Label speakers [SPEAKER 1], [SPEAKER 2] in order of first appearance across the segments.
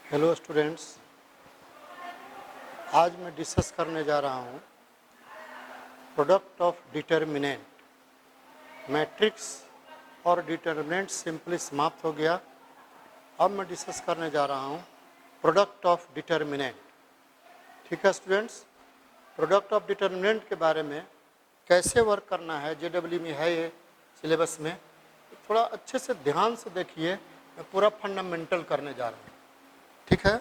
[SPEAKER 1] Hello students, आज मैं discuss करने जा रहा हूँ प्रोडक्ट ऑफ डिटर्मिनेंट। मैट्रिक्स और डिटर्मिनेंट सिंपली समाप्त हो गया। अब मैं डिस्कस करने जा रहा हूँ प्रोडक्ट ऑफ डिटर्मिनेंट। ठीक है स्टूडेंट्स, प्रोडक्ट ऑफ डिटर्मिनेंट के बारे में कैसे वर्क करना है जेडब्ल्यू में है ये सिलेबस में, थोड़ा अच्छे से ध्यान से देखिए। मैं पूरा फंडामेंटल करने जा रहा हूँ। ठीक है,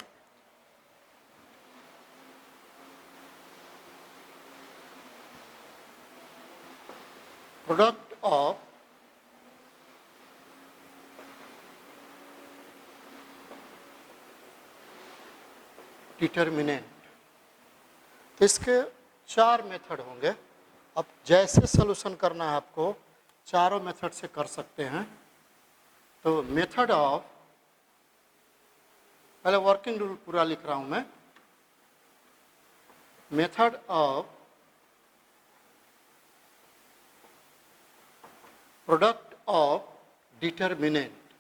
[SPEAKER 1] प्रोडक्ट ऑफ डिटर्मिनेंट, तो इसके चार मेथड होंगे। अब जैसे सॉल्यूशन करना है आपको चारों मेथड से कर सकते हैं। तो मेथड ऑफ, पहले वर्किंग रूल पूरा लिख रहा हूं मैं। Method of product of determinant.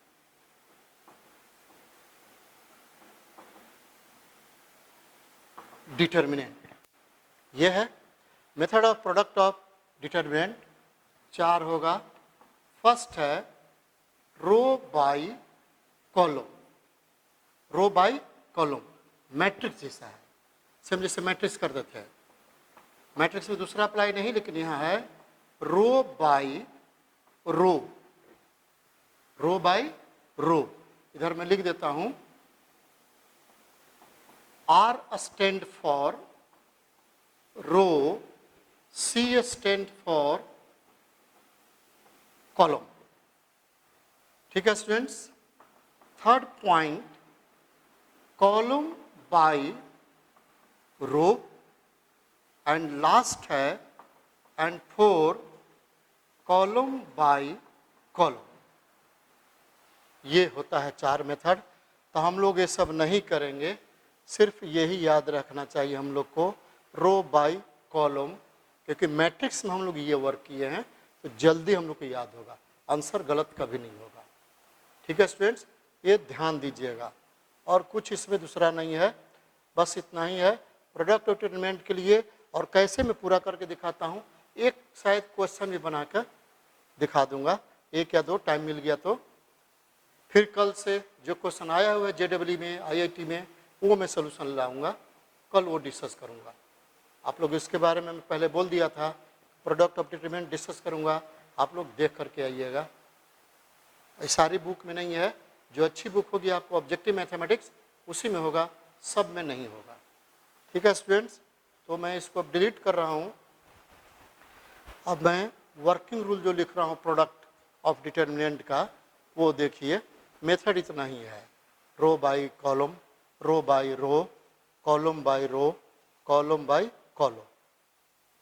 [SPEAKER 1] Determinant ये है method of product of determinant. चार होगा। फर्स्ट है row by column. Row by column matrix जैसा है, सेम जैसे मैट्रिक्स कर देते हैं। मैट्रिक्स में दूसरा अप्लाई नहीं, लेकिन यहाँ है row by row. Row by रो, इधर मैं लिख देता हूं R stand for row, C stand for column. ठीक है students. Third point column by row, and last है and four column by column. ये होता है चार मेथड। तो हम लोग ये सब नहीं करेंगे, सिर्फ यही याद रखना चाहिए हम लोग को, रो बाई कॉलम, क्योंकि मैट्रिक्स में हम लोग ये वर्क किए हैं तो जल्दी हम लोग को याद होगा, आंसर गलत कभी नहीं होगा। ठीक है स्टूडेंट्स, ये ध्यान दीजिएगा। और कुछ इसमें दूसरा नहीं है, बस इतना ही है प्रोडक्ट ऑफ डिटर्मिनेंट के लिए। और कैसे मैं पूरा करके दिखाता हूँ, एक शायद क्वेश्चन भी बनाकर दिखा दूंगा, एक या दो टाइम मिल गया तो। फिर कल से जो क्वेश्चन आया हुआ है जेडब्ल्यू में, आईआईटी में, वो मैं सोल्यूशन लाऊंगा, कल वो डिस्कस करूंगा। आप लोग इसके बारे में मैं पहले बोल दिया था, प्रोडक्ट ऑफ डिटर्मिनेंट डिस्कस करूंगा, आप लोग देख करके आइएगा। सारी बुक में नहीं है, जो अच्छी बुक होगी आपको ऑब्जेक्टिव मैथमेटिक्स उसी में होगा, सब में नहीं होगा। ठीक है स्टूडेंट्स, तो मैं इसको अब डिलीट कर रहा हूँ। अब मैं वर्किंग रूल जो लिख रहा हूँ प्रोडक्ट ऑफ डिटर्मिनेंट का, वो देखिए। मेथड इतना ही है, row by column, row by row, column by row, column by column.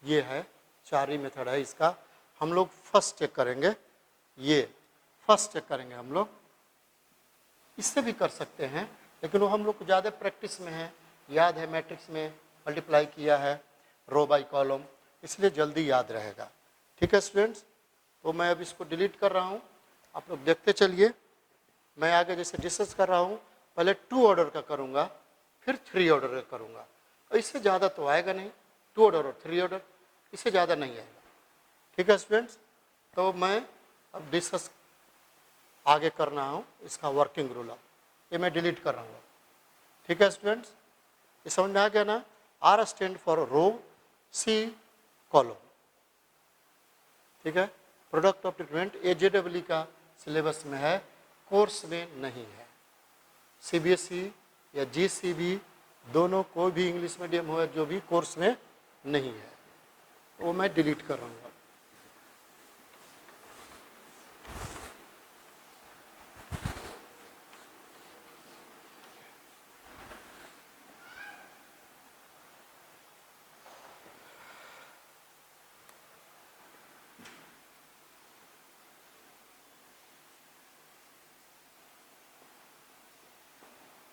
[SPEAKER 1] ये है, चार ही मेथड है इसका। हम लोग फर्स्ट चेक करेंगे, ये फर्स्ट चेक करेंगे हम लोग। इससे भी कर सकते हैं, लेकिन वो हम लोग को ज़्यादा प्रैक्टिस में है, याद है मैट्रिक्स में मल्टीप्लाई किया है रो बाई कॉलम, इसलिए जल्दी याद रहेगा। ठीक है स्टूडेंट्स, तो मैं अब इसको डिलीट कर रहा हूँ, आप लोग देखते चलिए। मैं आगे जैसे डिस्कस कर रहा हूँ, पहले 2 ऑर्डर का करूँगा, फिर 3 ऑर्डर का करूँगा। इससे ज़्यादा तो आएगा नहीं, 2 ऑर्डर और 3 ऑर्डर, इससे ज़्यादा नहीं आएगा। ठीक है स्टूडेंट्स, तो मैं अब डिस्कस आगे करना हूँ इसका वर्किंग रूल। ये मैं डिलीट कर रहा हूँ। ठीक है स्टूडेंट्स, ये समझ में आ गया ना। R stand for row, C column. ठीक है, प्रोडक्ट ऑफ डिटर्मिनेंट AJEE का सिलेबस में है, कोर्स में नहीं है। CBSE या GCB दोनों, कोई भी इंग्लिश मीडियम हो जो भी, कोर्स में नहीं है, वो मैं डिलीट कर रहा हूँ।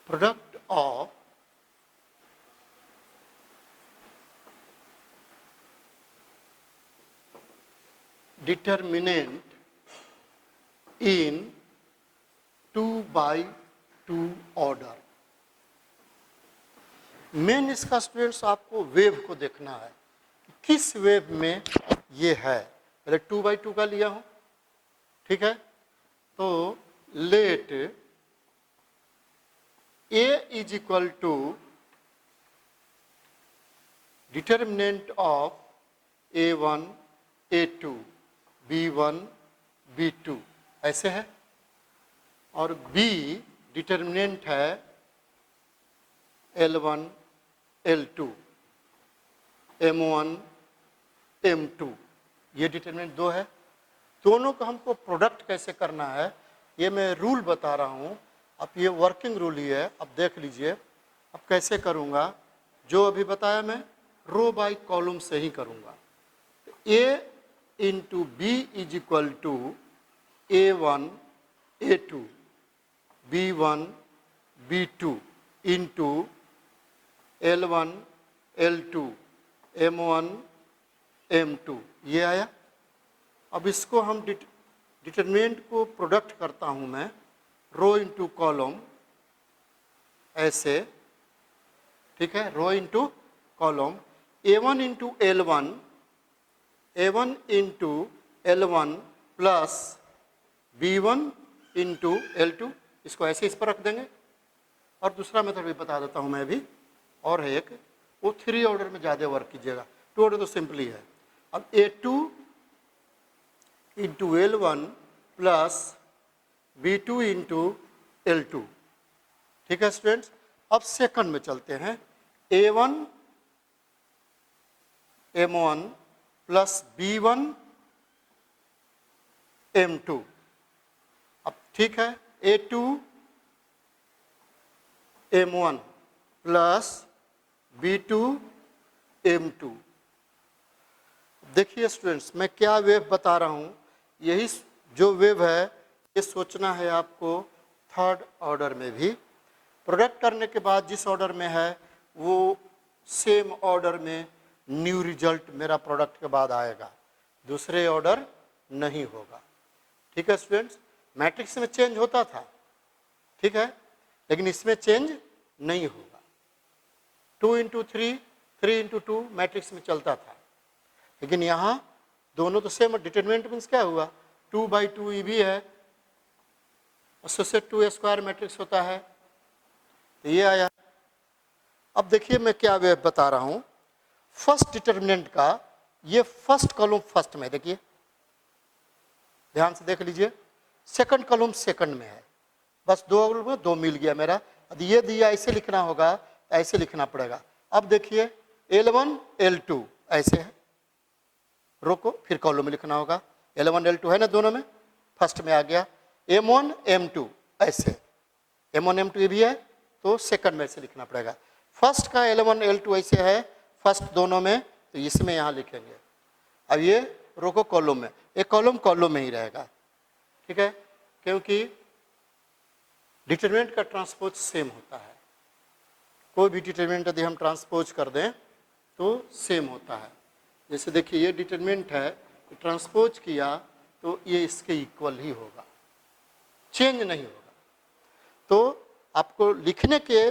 [SPEAKER 1] Product of determinant in 2 by 2 order. Main इसका स्टूडेंट्स आपको वेव को देखना है कि किस वेव में ये है। पहले 2/2 का लिया हूं, ठीक है। तो let A is equal to determinant of A1 A2 B1 B2 ऐसे है, और B डिटर्मिनेंट है L1 L2 M1 M2, ये डिटर्मिनेंट दो है। दोनों का हमको प्रोडक्ट कैसे करना है ये मैं रूल बता रहा हूँ। अब ये वर्किंग रूल ही है, अब देख लीजिए। अब कैसे करूँगा, जो अभी बताया मैं रो बाय कॉलम से ही करूँगा। A into B is equal to A1 A2 B1 B2 into L1 L2 M1 M2, ये आया। अब इसको हम डिटरमिनेंट को प्रोडक्ट करता हूँ मैं रो इंटू कॉलम ऐसे, ठीक है। Row into column A1 into L1 A1 into L1 plus B1 into L2, इसको ऐसे इस पर रख देंगे। और दूसरा मेथड भी बता देता हूँ मैं अभी, और है एक, वो 3 ऑर्डर में ज़्यादा वर्क कीजिएगा, 2 ऑर्डर तो सिंपली है। अब A2 into L1 plus B2 into L2, ठीक है स्टूडेंट्स। अब सेकंड में चलते हैं, A1 M1 plus B1 M2। अब ठीक है, A2 M1 plus B2 M2। देखिए स्टूडेंट्स, मैं क्या वेव बता रहा हूँ, यही जो वेव है ये सोचना है आपको थर्ड ऑर्डर में भी। प्रोडक्ट करने के बाद जिस ऑर्डर में है वो सेम ऑर्डर में न्यू रिजल्ट मेरा प्रोडक्ट के बाद आएगा, दूसरे ऑर्डर नहीं होगा, ठीक है स्टूडेंट्स। मैट्रिक्स में चेंज होता था, ठीक है, लेकिन इसमें चेंज नहीं होगा। 2 इंटू 3 3 इंटू 2 मैट्रिक्स में चलता था, लेकिन यहाँ दोनों तो सेम। डिटरमिनेंट मीन्स क्या हुआ, 2/2 ई भी है, एसोसिएट 2 स्क्वायर मैट्रिक्स होता है, तो ये आया। अब देखिए मैं क्या वेव बता रहा हूँ। फर्स्ट डिटरमिनेंट का ये फर्स्ट कॉलम फर्स्ट में, देखिए ध्यान से देख लीजिए, सेकंड कॉलम सेकंड में है, बस दो मिल गया मेरा। अब ये दिया ऐसे लिखना होगा, ऐसे लिखना पड़ेगा। अब देखिए L1 L2 ऐसे है, रो को फिर कॉलम में लिखना होगा। L1 L2 है ना दोनों में, फर्स्ट में आ गया। M1 M2 ऐसे, M1 M2 ये भी है, तो सेकंड में से लिखना पड़ेगा। फर्स्ट का L1 L2 ऐसे है फर्स्ट दोनों में, तो इसमें यहाँ लिखेंगे। अब ये रो को कॉलम में, एक कॉलम में ही रहेगा, ठीक है, क्योंकि डिटरमिनेंट का ट्रांसपोज सेम होता है। कोई भी डिटरमिनेंट यदि हम ट्रांसपोज कर दें तो सेम होता है। जैसे देखिए ये डिटरमिनेंट है, ट्रांसपोज किया तो ये इसके इक्वल ही होगा, चेंज नहीं होगा। तो आपको लिखने के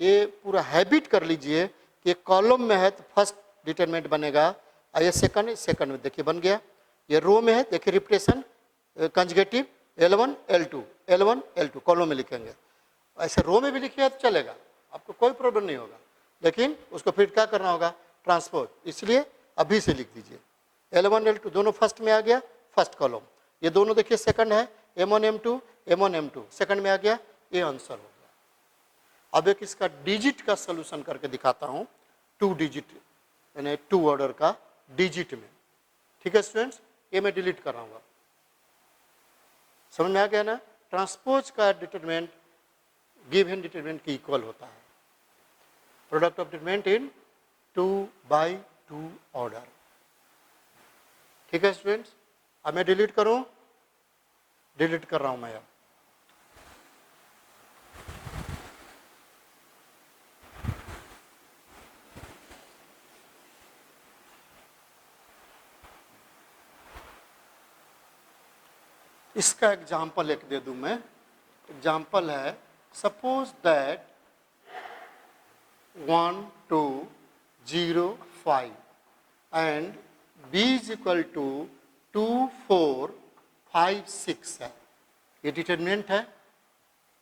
[SPEAKER 1] ये पूरा हैबिट कर लीजिए कि कॉलम में है तो फर्स्ट डिटरमिनेंट बनेगा, और ये सेकंड में देखिए बन गया। ये रो में है, देखिए repetition conjugative L1 L2 column में लिखेंगे। ऐसे रो में भी लिखिए तो चलेगा, आपको कोई प्रॉब्लम नहीं होगा, लेकिन उसको फिर क्या करना होगा, ट्रांसपोज। इसलिए अभी से लिख दीजिए L1 L2 दोनों फर्स्ट में आ गया, फर्स्ट कॉलम। ये दोनों देखिए सेकंड है, M1 M2 सेकंड में आ गया, ये आंसर हो गया। अब एक इसका डिजिट का सोल्यूशन करके दिखाता हूँ, 2 डिजिट यानी 2 ऑर्डर का डिजिट में, ठीक है स्टूडेंट्स। ये मैं डिलीट कर रहा हूँ, समझ में आ गया ना। ट्रांसपोज का डिटरमिनेंट गिवन डिटरमिनेंट की इक्वल होता है, product of determinant in 2/2 order, ठीक है स्टूडेंट्स। अब मैं डिलीट करूं, डिलीट कर रहा हूं मैं अब। इसका एग्जाम्पल एक दे दूं मैं। एग्जाम्पल है, suppose that 1 2 0 5 and b is equal to 2 4 5 6 है, ये डिटरमिनेंट है।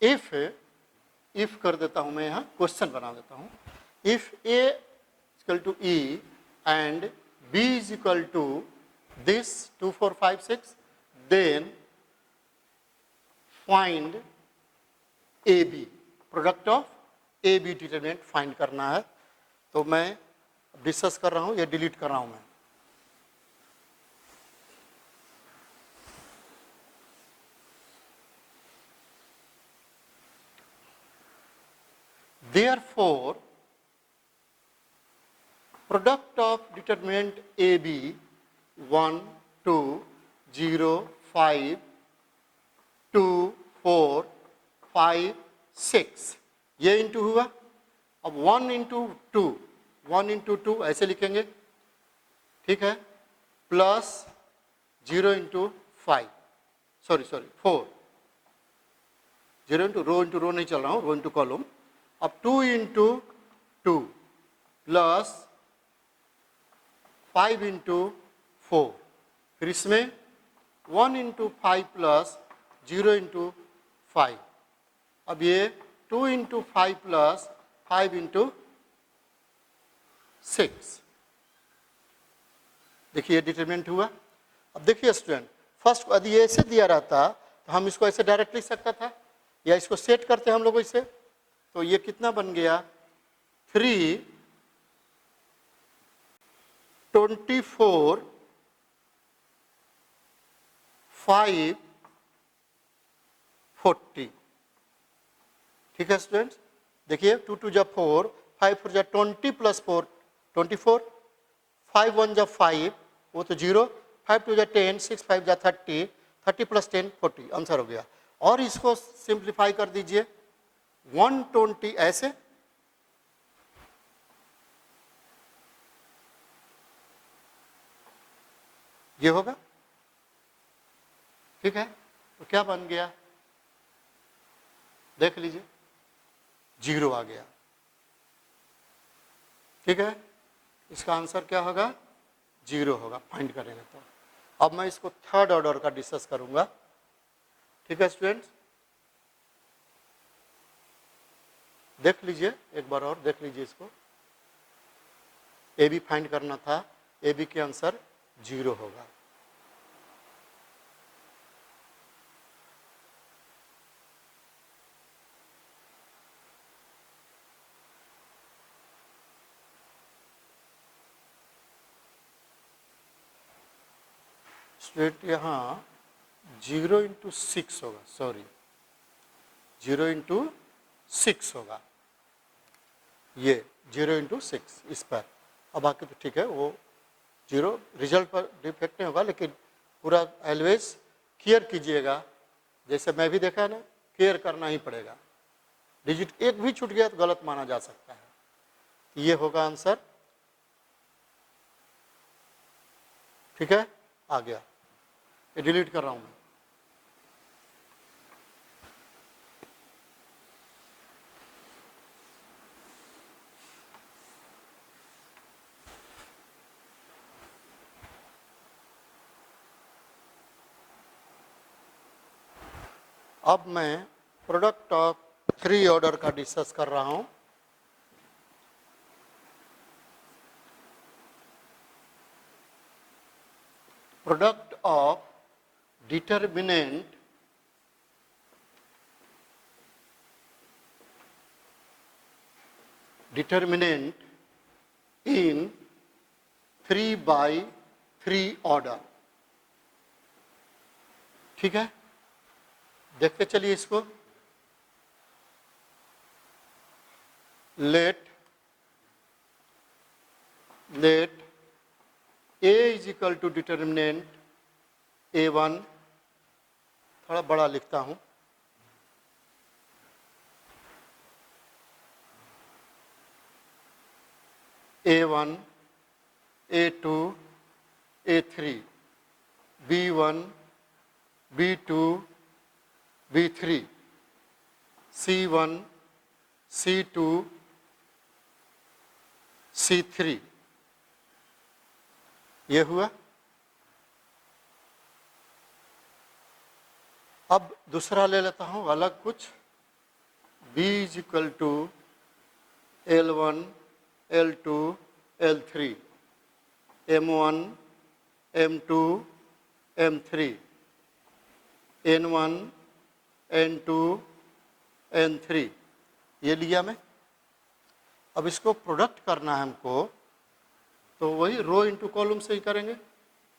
[SPEAKER 1] इफ कर देता हूं मैं, यहाँ क्वेश्चन बना देता हूं। If a equal to e and b is equal to this 2 4 5 6, then find A B, product of A B determinant find करना है। तो मैं डिस्कस कर रहा हूं, ये डिलीट कर रहा हूं मैं। Therefore, product of determinant AB 1 2 0 5 2 4 5 6, ये इंटू हुआ। अब 1 इंटू 2, 1 इंटू 2 ऐसे लिखेंगे, ठीक है, plus 0 into 5, sorry 4, 0 into rho नहीं चल रहा हूँ, रो इंटू कॉलम। अब 2 इंटू 2 प्लस 5 इंटू 4, फिर इसमें 1 इंटू 5 प्लस 0 इंटू 5। अब ये 2 इंटू 5 प्लस 5 इंटू 6, देखिए डिटरमिनेंट हुआ। अब देखिए स्टूडेंट, फर्स्ट यदि ये ऐसे दिया रहता तो हम इसको ऐसे डायरेक्ट लिख सकता था, या इसको सेट करते हम लोग इसे, तो ये कितना बन गया 3 24 5 40, ठीक है स्टूडेंट्स। देखिए 2 2 जा 4, 5 4 जा 20 प्लस 4 24, 5 1 जा 5, वो तो 0, 5 2 जा 10, 6 5 जा 30, 30 प्लस 10 40, आंसर हो गया। और इसको सिंप्लीफाई कर दीजिए 120 ऐसे, ये होगा, ठीक है। तो क्या बन गया, देख लीजिए 0 आ गया, ठीक है। इसका आंसर क्या होगा, 0 होगा, फाइंड करेंगे तो। अब मैं इसको थर्ड ऑर्डर का डिस्कस करूंगा, ठीक है स्टूडेंट्स। देख लीजिए एक बार और देख लीजिए इसको, ए बी फाइंड करना था, ए बी के आंसर 0 होगा। स्टूडेंट यहाँ 0 इंटू 6 होगा, सॉरी 0 इंटू 6 होगा, ये 0 इंटू 6 इस पर। अब बाकी तो ठीक है, वो 0 रिजल्ट पर डिफेक्ट नहीं होगा, लेकिन पूरा ऑलवेज केयर कीजिएगा, जैसे मैं भी देखा है ना, केयर करना ही पड़ेगा। डिजिट एक भी छूट गया तो गलत माना जा सकता है। तो ये होगा आंसर, ठीक है, आ गया। ये डिलीट कर रहा हूं मैं। अब मैं प्रोडक्ट ऑफ 3 ऑर्डर का डिस्कस कर रहा हूं। Product of determinant in 3/3 order, ठीक है। देखते चलिए इसको। Let A is equal to determinant A1, थोड़ा बड़ा लिखता हूं, A1 A2 A3 B1 B2 B3 C1 C2 C3, ये हुआ। अब दूसरा ले लेता हूं अलग कुछ, B is equal to L1, L2, L3, M1, M2, M3, N1, N2, N3, ये लिया मैं। अब इसको प्रोडक्ट करना है हमको, तो वही रो इंटू कॉलम से ही करेंगे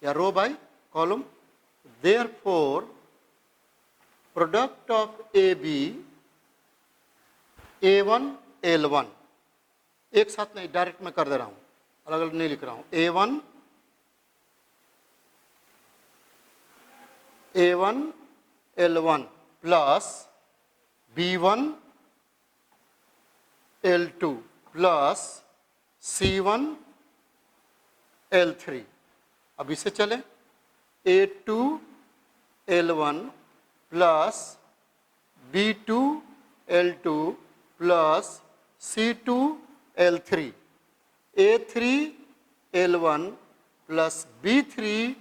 [SPEAKER 1] या row by column. Therefore product of AB A1 L1, एक साथ नहीं, डायरेक्ट मैं कर दे रहा हूं, अलग अलग नहीं लिख रहा हूं। A1 L1 plus B1 L2 plus C1 L3। अब इसे चले, A2 L1 plus B2 L2 plus C2 L3, A3 L1 plus B3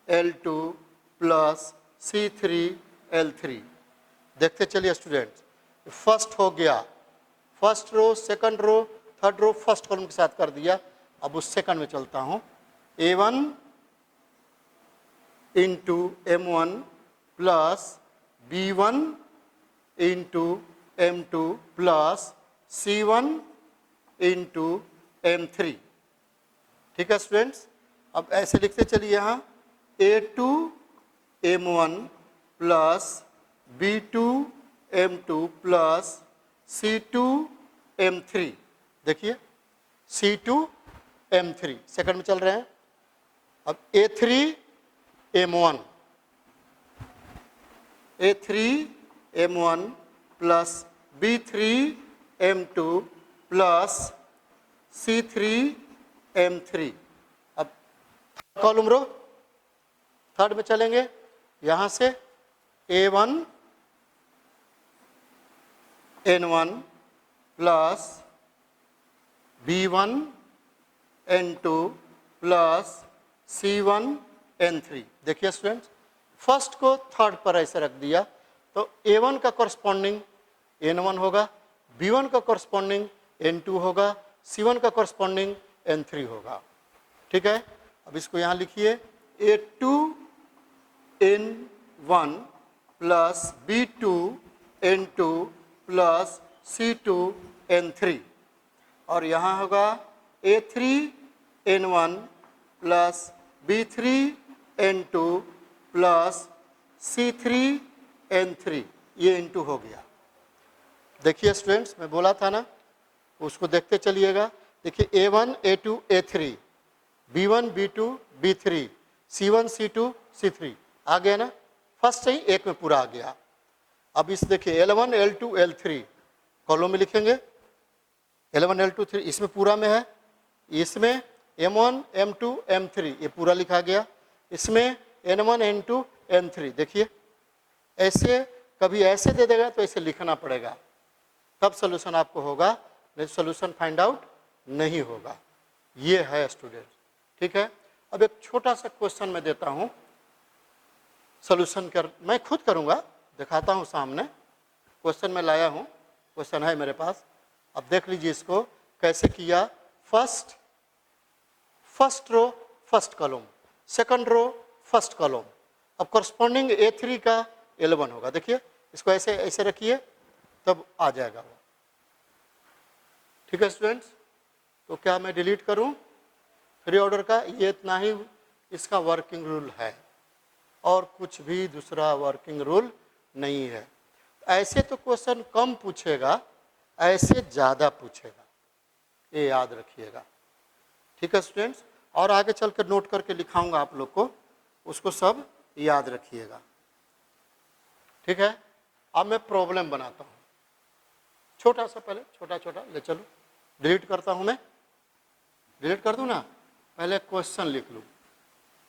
[SPEAKER 1] L2 plus C3 L3। देखते चलिए स्टूडेंट्स, फर्स्ट हो गया, first row, second row, third row first column के साथ कर दिया। अब उस सेकंड में चलता हूं, A1 into M1 plus B1 into M2 plus C1 into M3। ठीक है स्टूडेंट्स, अब ऐसे लिखते चलिए यहाँ, A2 M1 plus B2 M2 plus C2 M3। देखिए C2 M3 सेकंड में चल रहे हैं। अब A3 M1, A3 M1 plus B3 M2 plus C3 M3। अब कॉलम रो, थर्ड में चलेंगे, यहां से A1 N1 plus B1 N2 plus C1 N3। देखिए स्टूडेंट्स, फर्स्ट को थर्ड पर ऐसे रख दिया, तो A1 का कॉरस्पॉन्डिंग N1 होगा, B1 का कॉरस्पॉन्डिंग N2 होगा, C1 का कॉरस्पॉन्डिंग N3 होगा। ठीक है, अब इसको यहाँ लिखिए, A2 N1 plus B2 N2 plus C2 N3, और यहाँ होगा A3 N1 plus B3 N2 plus C3 N3, ये इंटू हो गया। देखिए स्टूडेंट्स, मैं बोला था ना, उसको देखते चलिएगा। देखिए A1 A2 A3, B1 B2 B3, C1 C2 C3, आ गया ना, फर्स्ट से ही एक में पूरा आ गया। अब इस देखिए L1 L2 L3 कॉलम में लिखेंगे, L1 L2 3 इसमें पूरा में है, इसमें M1 M2 M3 ये पूरा लिखा गया, इसमें N1 N2 N3। देखिए ऐसे, कभी ऐसे दे देगा तो ऐसे लिखना पड़ेगा, तब सोल्यूशन आपको होगा, नहीं सोल्यूशन फाइंड आउट नहीं होगा। ये है स्टूडेंट। ठीक है, अब एक छोटा सा क्वेश्चन मैं देता हूं, सोल्यूशन कर मैं खुद करूंगा, दिखाता हूं सामने। क्वेश्चन में लाया हूं, क्वेश्चन है मेरे पास, अब देख लीजिए इसको कैसे किया। First row first column, second row first column, अब कॉरस्पॉन्डिंग A3 का L1 होगा। देखिए इसको ऐसे ऐसे रखिए, तब आ जाएगा वो। ठीक है स्टूडेंट्स, तो क्या मैं डिलीट करूं फ्री ऑर्डर का? ये इतना ही इसका वर्किंग रूल है, और कुछ भी दूसरा वर्किंग रूल नहीं है। ऐसे तो क्वेश्चन कम पूछेगा, ऐसे ज़्यादा पूछेगा, ये याद रखिएगा। ठीक है स्टूडेंट्स, और आगे चल कर नोट करके लिखाऊंगा आप लोग को, उसको सब याद रखिएगा। ठीक है, अब मैं प्रॉब्लम बनाता हूँ, छोटा सा, पहले छोटा छोटा ले चलो। डिलीट करता हूँ मैं, डिलीट कर दूँ ना, पहले क्वेश्चन लिख लूँ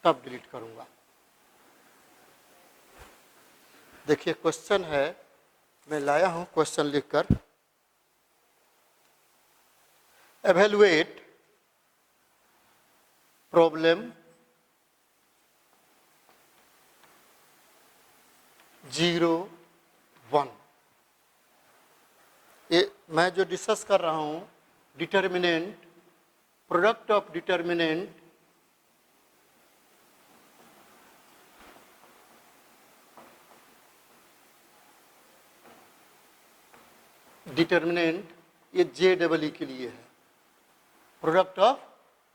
[SPEAKER 1] तब डिलीट करूँगा। देखिए क्वेश्चन है, मैं लाया हूँ क्वेश्चन लिखकर, एवेलुएट प्रॉब्लम 0, 1। ये मैं जो डिस्कस कर रहा हूँ डिटर्मिनेंट, प्रोडक्ट ऑफ डिटर्मिनेंट ये JEE के लिए है, प्रोडक्ट ऑफ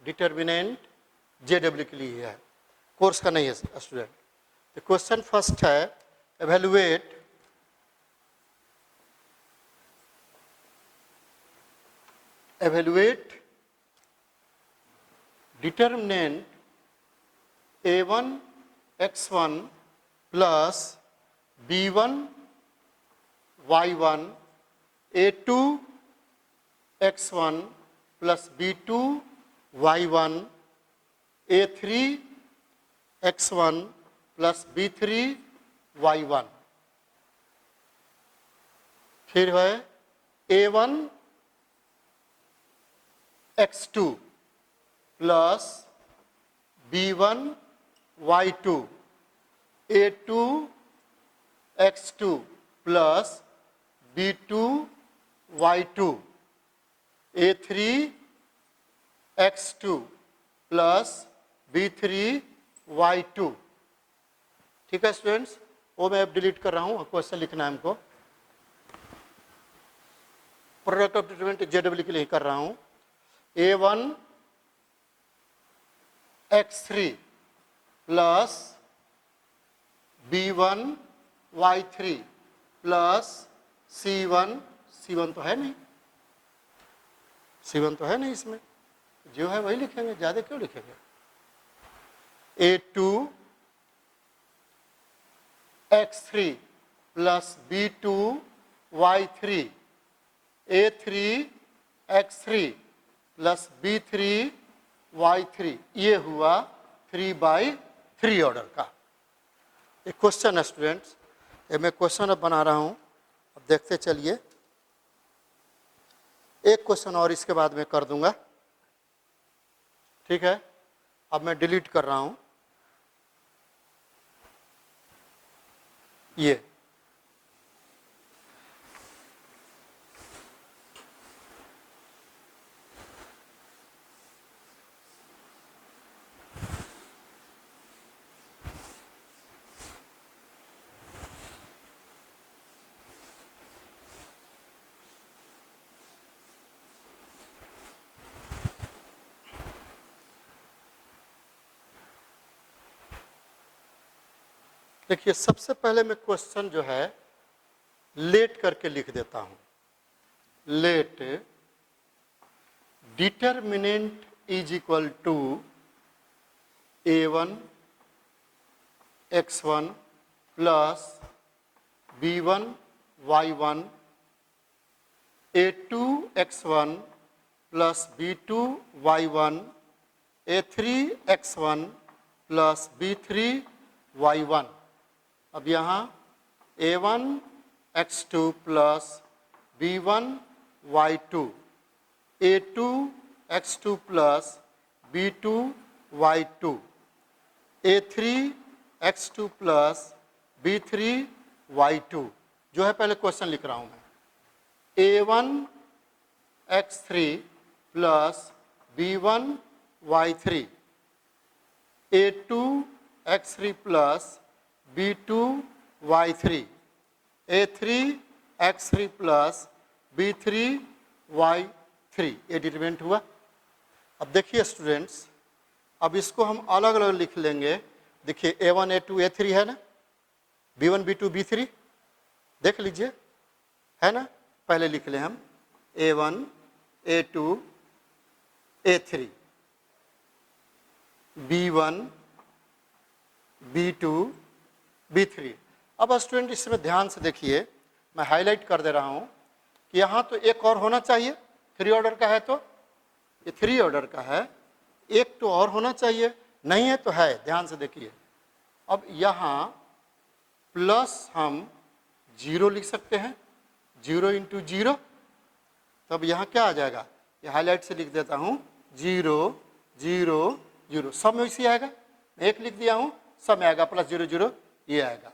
[SPEAKER 1] डिटर्मिनेंट JEE के लिए है, कोर्स का नहीं है स्टूडेंट। तो क्वेश्चन फर्स्ट है evaluate determinant A1 x1 plus B1 y1 A2 x1 plus B2 y1 A3 x1 plus B3 y1। फिर है A1 x2 plus B1 y2 A2 x2 plus B2 y2 A3 x2 plus B3 y2। ठीक है students, वो मैं अब delete कर रहा हूँ, क्वेश्चन लिखना है हमको। प्रोडक्ट ऑफ डिटरमिनेंट JEE के लिए कर रहा हूँ। A1 x3 plus B1 y3 plus C1 तो है नहीं, C1 तो है नहीं, इसमें जो है वही लिखेंगे, ज़्यादा क्यों लिखेंगे। A2 x3 plus B2 y3 A3 x3 plus B3 y3, ये हुआ 3/3 ऑर्डर का एक क्वेश्चन है स्टूडेंट्स। ये मैं क्वेश्चन अब बना रहा हूँ, अब देखते चलिए। एक क्वेश्चन और इसके बाद में कर दूंगा, ठीक है। अब मैं डिलीट कर रहा हूँ ये। देखिए, सबसे पहले मैं क्वेश्चन जो है लेट करके लिख देता हूं। Let determinant is equal to A1 x1 plus B1 y1 A2 x1 plus B2 y1 A3 x1 plus B3 y1। अब यहाँ A1 x2 plus B1 y2 A2 x2 plus B2 y2 A3 x2 plus B3 y2 जो है पहले question लिख रहा हूँ मैं। A1 x3 plus B1 y3 A2 x3 plus B2 y3 A3 x3 plus B3 y3, ये determinant हुआ। अब देखिए स्टूडेंट्स, अब इसको हम अलग अलग लिख लेंगे। देखिए A1 A2 A3 है ना, B1 B2 B3 देख लीजिए, है ना। पहले लिख लें हम A1 A2 A3 B1 B2 B3। अब स्टूडेंट इसमें ध्यान से देखिए, मैं हाईलाइट कर दे रहा हूं कि यहाँ तो एक और होना चाहिए, 3 ऑर्डर का है तो ये 3 ऑर्डर का है, एक तो और होना चाहिए, नहीं है तो है, ध्यान से देखिए। अब यहाँ प्लस हम 0 लिख सकते हैं, 0 इंटू 0, तब यहाँ क्या आ जाएगा, ये हाईलाइट से लिख देता हूँ 0 0 0, सब में इसी आएगा, 1 लिख दिया हूँ, सब में आएगा प्लस 0 0 ये आएगा,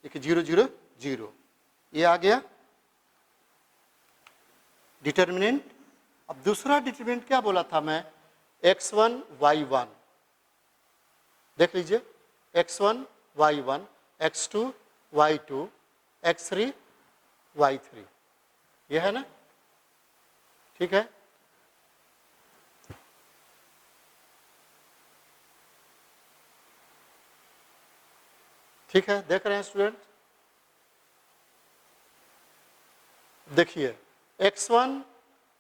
[SPEAKER 1] देखिए 0 0 0 ये आ गया डिटर्मिनेंट। अब दूसरा डिटर्मिनेंट क्या बोला था मैं, x1 y1, देख लीजिए x1 y1, x2 y2, x3 y3, ये है ना, ठीक है। ठीक है, देख रहे हैं स्टूडेंट, देखिए x1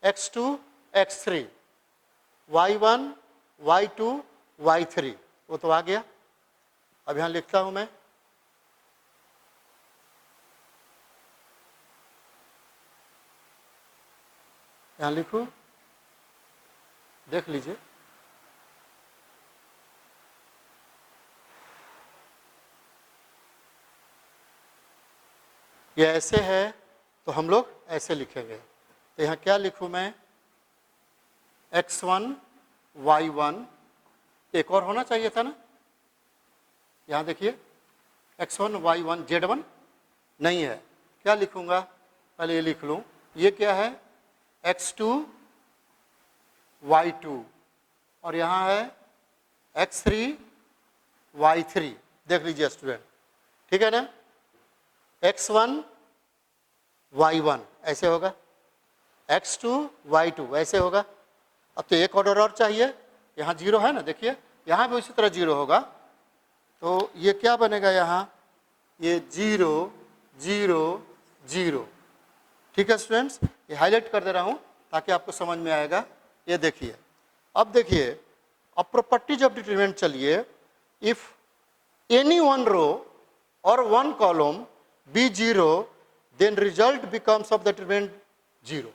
[SPEAKER 1] x2 x3 y1 y2 y3, वो तो आ गया। अब यहां लिखता हूं मैं, यहां लिखूं, देख लीजिए, ये ऐसे है तो हम लोग ऐसे लिखेंगे। तो यहाँ क्या लिखूँ मैं, x1 y1, एक और होना चाहिए था ना, यहाँ देखिए x1 y1 z1 नहीं है, क्या लिखूँगा, पहले ये लिख लूँ, ये क्या है x2 y2 और यहाँ है x3 y3, देख लीजिए स्टूडेंट, ठीक है ना, x1 y1 ऐसे होगा, x2 y2 ऐसे होगा। अब तो एक ऑर्डर और चाहिए, यहाँ 0 है ना, देखिए यहाँ भी उसी तरह 0 होगा, तो ये क्या बनेगा यहाँ, ये 0 0 0, ठीक है स्टूडेंट्स, ये हाईलाइट कर दे रहा हूँ ताकि आपको समझ में आएगा। ये देखिए, अब देखिए, अब प्रॉपर्टीज ऑफ डिटरमिनेंट चलिए, इफ एनी वन रो और one column be 0, then result becomes of the determinant 0,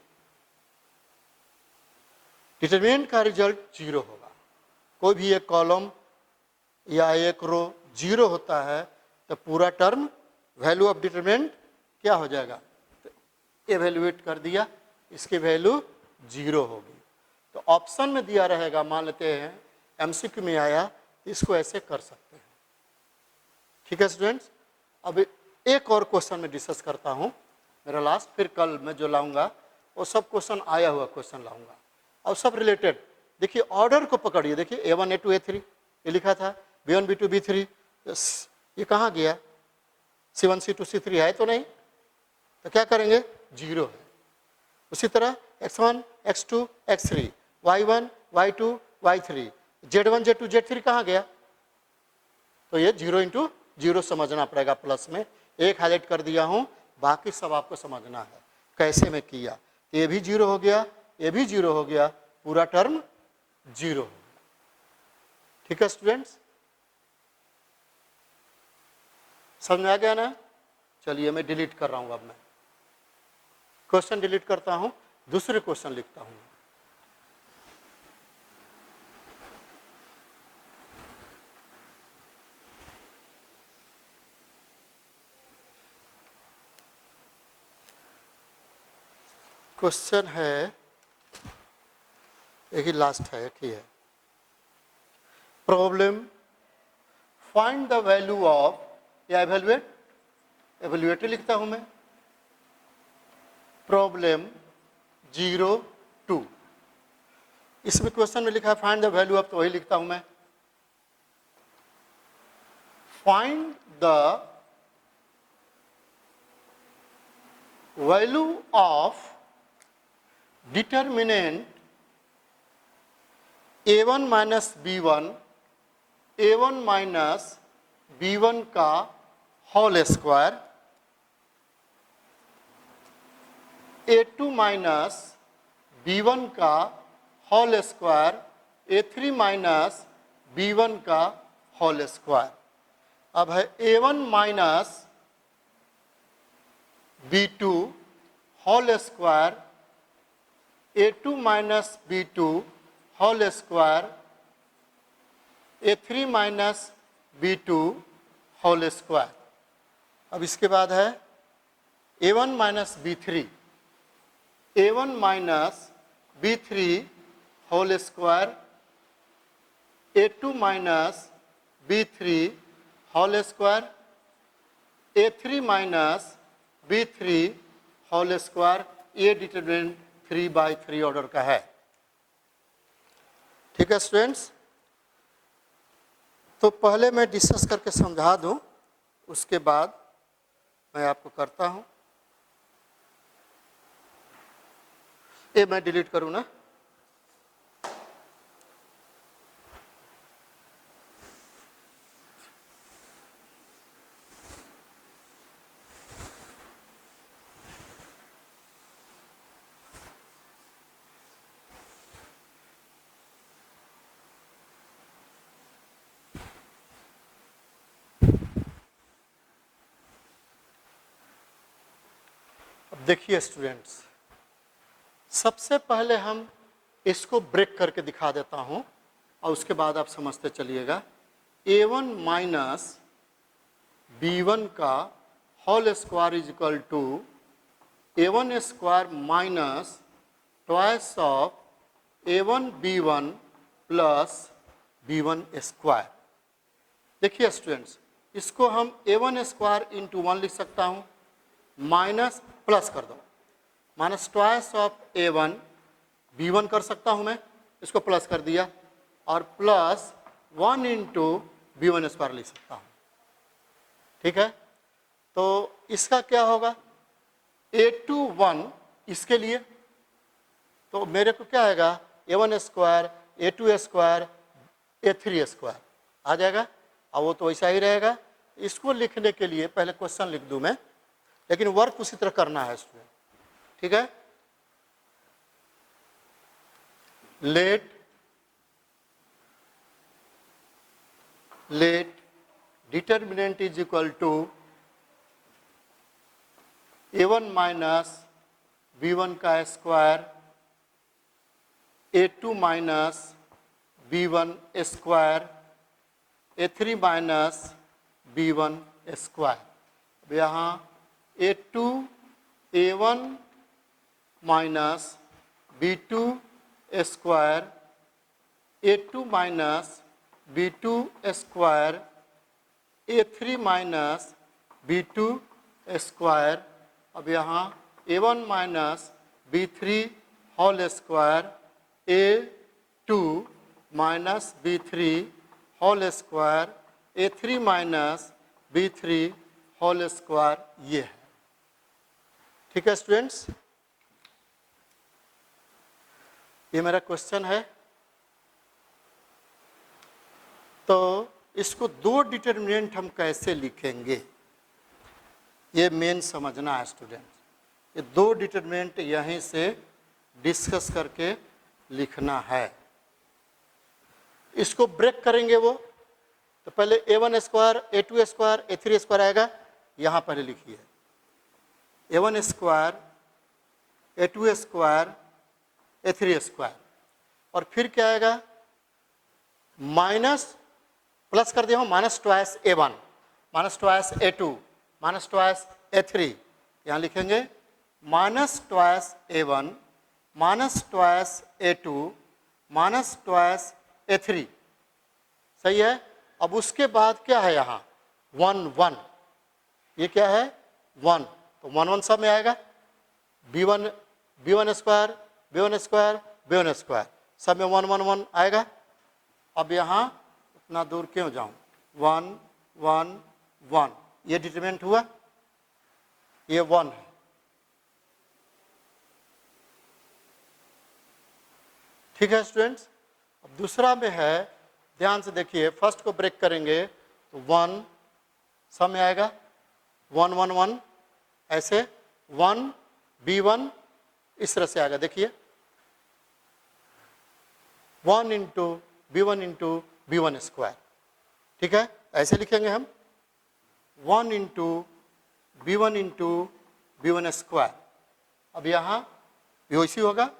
[SPEAKER 1] determinant का रिजल्ट 0 होगा। कोई भी एक कॉलम या एक रो 0 होता है तो पूरा टर्म वैल्यू ऑफ डिटरमिनेंट क्या हो जाएगा, तो एवेल्युएट कर दिया, इसकी वैल्यू 0 होगी। तो ऑप्शन में दिया रहेगा, मान लेते हैं एमसीक्यू में आया तो इसको ऐसे कर सकते हैं, ठीक है स्टूडेंट्स। अब एक और क्वेश्चन में डिस्कस करता हूं, मेरा लास्ट, फिर कल मैं जो लाऊंगा वो सब क्वेश्चन आया हुआ क्वेश्चन लाऊंगा और सब रिलेटेड। देखिए ऑर्डर को पकड़िए, देखिए A1 A2 A3 ये लिखा था, B1 B2 B3, ये कहाँ गया, C1 C2 C3 है तो नहीं, तो क्या करेंगे, 0 है। उसी तरह x1 x2 x3 y1 y2 y3 z1 z2 z3 कहाँ गया, तो ये 0 इंटू 0 समझना पड़ेगा, प्लस में एक हाईलाइट कर दिया हूं, बाकी सब आपको समझना है कैसे मैं किया। ये भी 0 हो गया, ये भी 0 हो गया, पूरा टर्म 0 हो गया, ठीक है स्टूडेंट्स, समझ में आ गया ना। चलिए मैं डिलीट कर रहा हूं, अब मैं क्वेश्चन डिलीट करता हूं, दूसरे क्वेश्चन लिखता हूं। क्वेश्चन है, एक ही लास्ट है, एक ही है, problem find the value of, या एवेल्युएट, एवेल्युएट लिखता हूं मैं, प्रॉब्लम 0 2, इसमें क्वेश्चन में लिखा है फाइंड द वैल्यू ऑफ, तो वही लिखता हूं मैं, find the value of determinant a1 minus b1, a1 minus b1 का whole square, a2 minus b1 का whole square, a3 minus b1 का होल स्क्वायर। अब है a1 minus b2 whole square, a2 minus b2 whole square, a3 minus b2 whole square. अब इसके बाद है a1 minus b3, a1 minus b3 whole square, A2 minus B3 whole square, A3 minus B3 whole square, ये determinant 3/3 order का है। ठीक है students, तो पहले मैं डिस्कस करके समझा दूं, उसके बाद मैं आपको करता हूं। ये मैं डिलीट करूं ना, अब देखिए स्टूडेंट्स, सबसे पहले हम इसको ब्रेक करके दिखा देता हूं और उसके बाद आप समझते चलिएगा। A1 माइनस B1 का whole square is equal to A1 square minus twice of A1 B1 plus B1 square. देखिए स्टूडेंट्स, इसको हम A1 स्क्वायर इंटू 1 लिख सकता हूं, माइनस प्लस कर दो, minus twice of A1 B1 कर सकता हूं मैं, इसको प्लस कर दिया, और प्लस 1 इंटू B1 स्क्वायर लिख सकता हूं। ठीक है, तो इसका क्या होगा, A2 1 इसके लिए, तो मेरे को क्या आएगा, A1 square A2 square A3 square आ जाएगा, और वो तो वैसा ही रहेगा। इसको लिखने के लिए पहले क्वेश्चन लिख दूं मैं, लेकिन वर्क उसी तरह करना है स्टूडेंट। ठीक है, let determinant is equal to A1 minus B1 का square A2 minus B1 square A3 minus B1 square. अब यहाँ A2 A1 minus B2 square A2 minus B2 square A3 minus B2 square. अब यहाँ A1 minus B3 whole square A2 minus B3 whole square A3 minus B3 whole square, ये है। ठीक है students, ये मेरा क्वेश्चन है। तो इसको दो डिटर्मिनेंट हम कैसे लिखेंगे, ये मेन समझना है स्टूडेंट्स। ये दो डिटर्मिनेंट यहीं से डिस्कस करके लिखना है। इसको ब्रेक करेंगे वो, तो पहले A1 square A2 square A3 square आएगा, यहाँ पहले लिखिए A1 square A2 square A3 square, और फिर क्या आएगा, माइनस प्लस कर दिया हूँ, minus twice A1 minus twice A2 minus twice A3, यहाँ लिखेंगे minus twice A1 minus twice A2 minus twice A3। सही है। अब उसके बाद क्या है, यहाँ 1 1, ये क्या है 1, तो 1 1 सब में आएगा, B1 square B1 square B1 square सब में 1 1 1 आएगा। अब यहाँ उतना दूर क्यों जाऊँ, 1 1 1, ये डिटरमिनेंट हुआ, ये 1 है। ठीक है स्टूडेंट्स, अब दूसरा में है, ध्यान से देखिए, फर्स्ट को ब्रेक करेंगे तो 1 सब में आएगा, 1 1 1 ऐसे, 1 B1 इस तरह से आएगा। देखिए 1 इंटू B1 स्क्वायर। ठीक है, ऐसे लिखेंगे हम 1 इंटू B1 स्क्वायर। अब यहाँ वैसी होगा,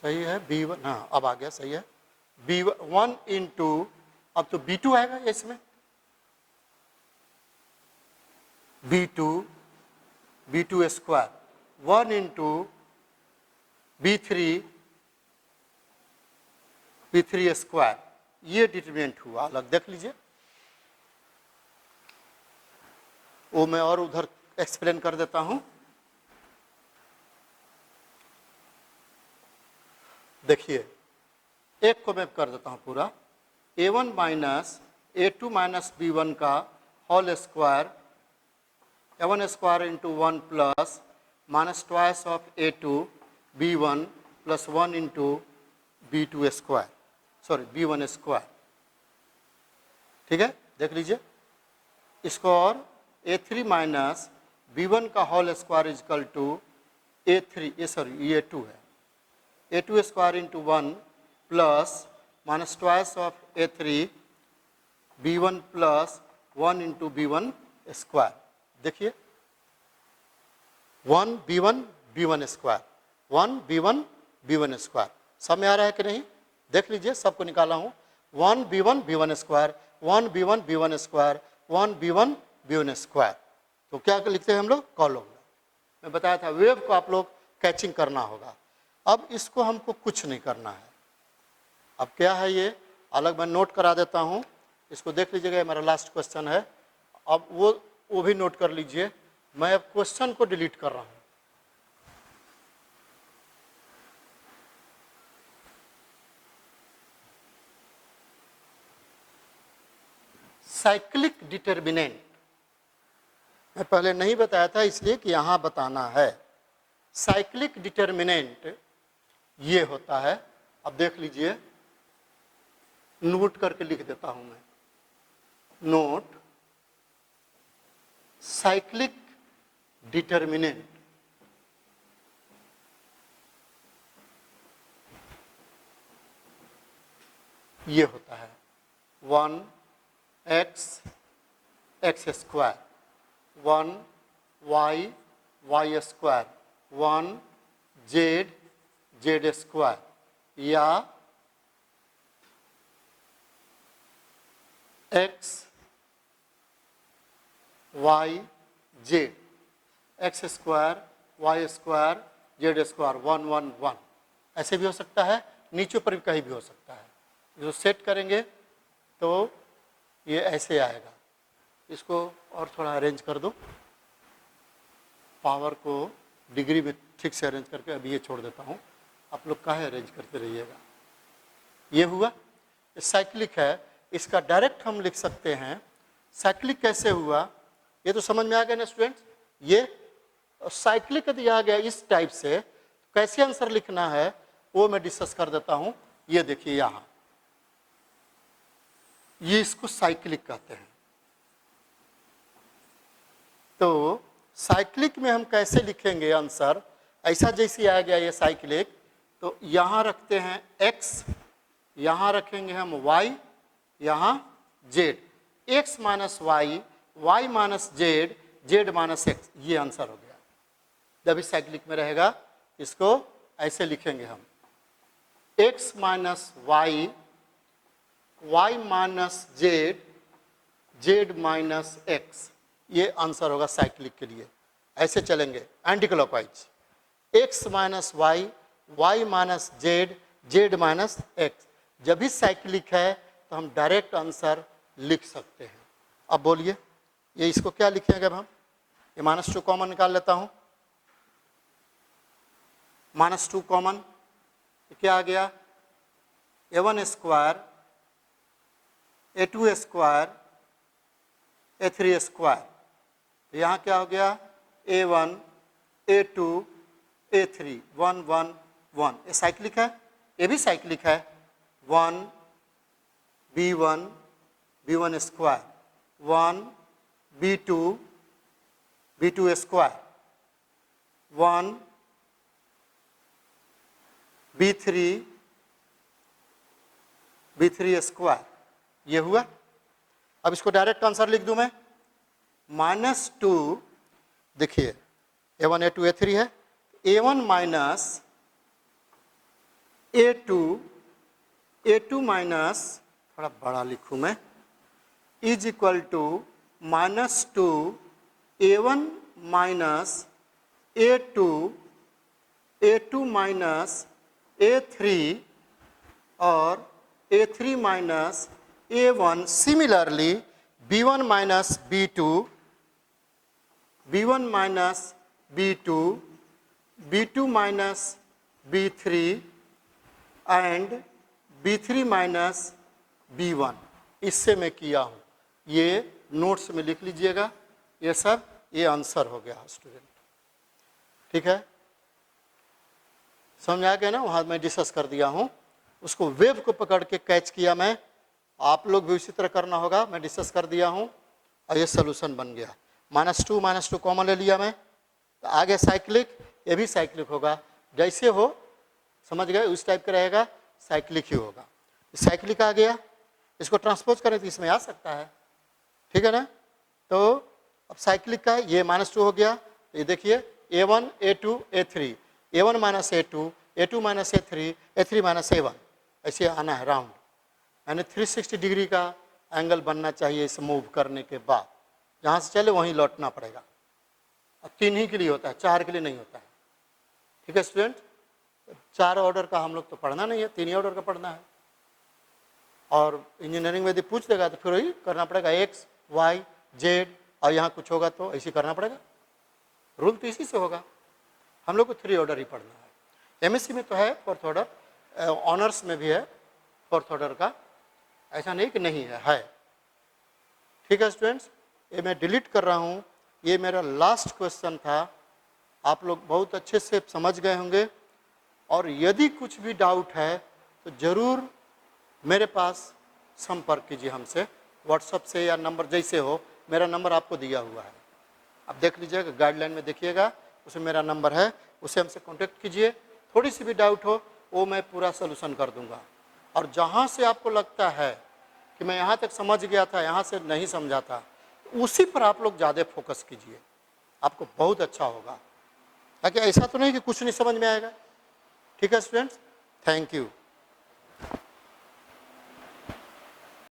[SPEAKER 1] सही है B1, हाँ अब आ गया, सही है B1 इंटू, अब तो B2 आएगा इसमें, B2 square 1 into B3 square, ये डिटरमिनेंट हुआ अलग, देख लीजिए। वो मैं और उधर एक्सप्लेन कर देता हूं। देखिए, एक को मैं कर देता हूं पूरा, A1 minus A2 minus B1 का whole square, A1 square into 1 plus minus twice of A2 B1 plus 1 into B2 square, sorry B1 square, ठीक है, देख लीजिए इसको। और A3 माइनस B1 का whole square is equal to A2 है, A2 square into 1 plus minus twice of A3 B1 plus 1 into B1 square. देखिए 1 B1 square, 1 B1 square, सब में आ रहा है कि नहीं? देख लीजिए, सबको निकाला हूं। 1 B1 square, 1 B1 square, 1 B1 square. तो क्या लिखते हैं हम लोग? कॉलम। मैं बताया था वेव को आप लोग कैचिंग करना होगा। अब इसको हमको कुछ नहीं करना है। अब क्या है ये अलग मैं नोट करा देता हूं, इसको देख लीजिएगा, मेरा लास्ट क्वेश्चन है। अब वो भी नोट कर लीजिए, मैं अब क्वेश्चन को डिलीट कर रहा हूं। साइक्लिक डिटर्मिनेंट मैं पहले नहीं बताया था, इसलिए कि यहां बताना है। साइक्लिक डिटर्मिनेंट ये होता है, अब देख लीजिए, नोट करके लिख देता हूं मैं। नोट साइक्लिक डिटर्मिनेंट ये होता है 1x square, 1y square, 1z square, या x y z, X square Y square Z square 1 1 1, ऐसे भी हो सकता है, नीचे पर भी कहीं भी हो सकता है। जो सेट करेंगे तो ये ऐसे आएगा। इसको और थोड़ा अरेंज कर दो, पावर को डिग्री में ठीक से अरेंज करके अभी ये छोड़ देता हूँ, आप लोग काहे अरेंज करते रहिएगा। ये हुआ, साइक्लिक है, इसका डायरेक्ट हम लिख सकते हैं। साइक्लिक कैसे हुआ ये तो समझ में आ गया ना स्टूडेंट्स। ये साइक्लिक दिया गया इस टाइप से, कैसे आंसर लिखना है वो मैं डिस्कस कर देता हूं। ये देखिए यहां, ये इसको साइक्लिक कहते हैं। तो साइक्लिक में हम कैसे लिखेंगे आंसर, ऐसा जैसे आ गया ये साइक्लिक, तो यहां रखते हैं x, यहां रखेंगे हम y, यहां z, x minus Y, y minus Z, Z minus X, ये आंसर हो गया। जब इस साइक्लिक में रहेगा इसको ऐसे लिखेंगे हम, x minus Y, y minus Z, Z minus X, ये आंसर होगा साइक्लिक के लिए। ऐसे चलेंगे anti clockwise, x minus Y, y minus Z, Z minus X. जब भी साइक्लिक है तो हम डायरेक्ट आंसर लिख सकते हैं। अब बोलिए ये इसको क्या लिखेंगे? अब हम ये -2 कॉमन निकाल लेता हूं, -2 कॉमन, क्या आ गया? A1 square, A2 square, A3 square. यहाँ क्या हो गया? A1 A2 A3 1 1 1, ये साइक्लिक है, ये भी साइक्लिक है। 1 B1 square, 1 B2 square, 1 B3 square, ये हुआ। अब इसको डायरेक्ट आंसर लिख दूं मैं, -2, देखिए A1 A2 A3 है, A1 माइनस A2 माइनस, थोड़ा बड़ा लिखूं मैं, is equal to -2 A1 minus A2 minus A3 और A3 minus A1, similarly B1 minus B2, B1 minus B2, B2 minus B3 and B3 minus B1, इससे मैं किया हूँ। ये नोट्स में लिख लीजिएगा, ये सब ये आंसर हो गया स्टूडेंट। ठीक है, समझ आ गया ना? वहाँ मैं डिस्कस कर दिया हूँ, उसको वेव को पकड़ के कैच किया मैं। आप लोग भी उसी तरह करना होगा, मैं डिस्कस कर दिया हूँ और ये सोल्यूशन बन गया। -2 कॉमन ले लिया मैं, तो आगे साइक्लिक, ये भी साइक्लिक होगा। जैसे हो समझ गए, उस टाइप का रहेगा, साइक्लिक ही होगा। साइक्लिक आ गया, इसको ट्रांसपोज करें तो इसमें आ सकता है। ठीक है ना? तो अब साइक्लिक का ये -2 हो गया, ये देखिए A1 A2 A3, A1 minus A2, A2 minus A3, A3 minus A1, ऐसे आना है राउंड। यानी 360 डिग्री का एंगल बनना चाहिए इसे मूव करने के बाद। जहाँ से चले वहीं लौटना पड़ेगा। अब 3 ही के लिए होता है, 4 के लिए नहीं होता है। ठीक है स्टूडेंट, 4 ऑर्डर का हम लोग तो पढ़ना नहीं है, 3 ही ऑर्डर का पढ़ना है। और इंजीनियरिंग में यदि पूछ देगा तो फिर वही करना पड़ेगा, X Y Z, और यहाँ कुछ होगा तो ऐसे करना पड़ेगा। रूल तो इसी से होगा। हम लोग को 3 ऑर्डर ही पढ़ना है। MSc में तो है 4th ऑर्डर, ऑनर्स में भी है 4th ऑर्डर का, ऐसा नहीं कि नहीं है, है। ठीक है स्टूडेंट्स, ये मैं डिलीट कर रहा हूँ। ये मेरा लास्ट क्वेश्चन था, आप लोग बहुत अच्छे से समझ गए होंगे। और यदि कुछ भी डाउट है तो ज़रूर मेरे पास संपर्क कीजिए हमसे, व्हाट्सएप से या नंबर जैसे हो। मेरा नंबर आपको दिया हुआ है, आप देख लीजिएगा, गाइडलाइन में देखिएगा, उसमें मेरा नंबर है, उससे हमसे कांटेक्ट कीजिए। थोड़ी सी भी डाउट हो वो मैं पूरा सोल्यूशन कर दूंगा। और जहाँ से आपको लगता है कि मैं यहाँ तक समझ गया था, यहाँ से नहीं समझा था, उसी पर आप लोग ज़्यादा फोकस कीजिए, आपको बहुत अच्छा होगा। ताकि ऐसा तो नहीं कि कुछ नहीं समझ में आएगा। ठीक है स्टूडेंट्स, थैंक यू।